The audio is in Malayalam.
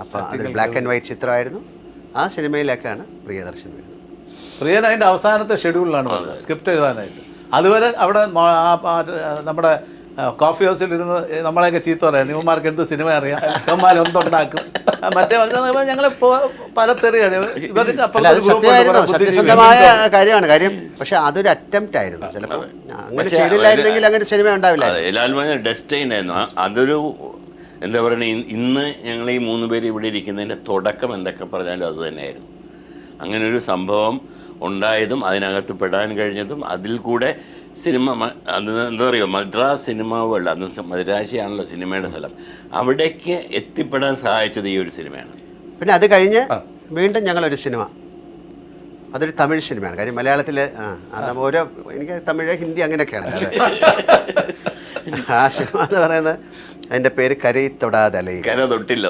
അപ്പോൾ അതൊരു ബ്ലാക്ക് ആൻഡ് വൈറ്റ് ചിത്രമായിരുന്നു. ആ സിനിമയിലേക്കാണ് പ്രിയദർശൻ വരുന്നത്. പ്രിയൻ അതിൻ്റെ അവസാനത്തെ ഷെഡ്യൂളിലാണ് പറഞ്ഞത് സ്ക്രിപ്റ്റ് എഴുതാനായിട്ട്. അതുവരെ അവിടെ നമ്മുടെ കോഫി ഹൗസിൽ ഇരുന്ന് നമ്മളെയൊക്കെ ചീത്ത പറയാം, നിവന്മാർക്ക് എന്ത് സിനിമ അറിയാം, ഇവന്മാർ എന്തുണ്ടാക്കും, മറ്റേ ഞങ്ങൾ പല തെറിയാണ് സത്യസന്ധമായ കാര്യമാണ് കാര്യം. പക്ഷെ അതൊരു അറ്റംപ്റ്റ് ആയിരുന്നു. ചിലപ്പോൾ അങ്ങനെ ചെയ്തില്ലായിരുന്നെങ്കിൽ അങ്ങനെ സിനിമ ഉണ്ടാവില്ല. ഡെസ്റ്റൈൻ ആയിരുന്നു. അതൊരു എന്താ പറയുക, ഇന്ന് ഞങ്ങൾ ഈ 3 പേര് ഇവിടെ ഇരിക്കുന്നതിൻ്റെ തുടക്കം എന്തൊക്കെ പറഞ്ഞാലും അത് തന്നെയായിരുന്നു. അങ്ങനൊരു സംഭവം ഉണ്ടായതും അതിനകത്ത് പെടാൻ കഴിഞ്ഞതും അതിൽ കൂടെ സിനിമ അത് എന്താ പറയുക, മദ്രാസ് സിനിമ വേൾഡ്, അന്ന് മദ്രാശിയാണല്ലോ സിനിമയുടെ സ്ഥലം, അവിടേക്ക് എത്തിപ്പെടാൻ സഹായിച്ചത് ഈ ഒരു സിനിമയാണ്. പിന്നെ അത് കഴിഞ്ഞ് വീണ്ടും ഞങ്ങളൊരു സിനിമ, അതൊരു തമിഴ് സിനിമയാണ്. കാര്യം മലയാളത്തിൽ ഓരോ എനിക്ക് തമിഴ് ഹിന്ദി അങ്ങനെയൊക്കെയാണ്. ആ സിനിമ എന്ന് പറയുന്നത് അതിൻ്റെ പേര് കരയി തൊടാതെ അലയുക. കര തൊട്ടില്ല.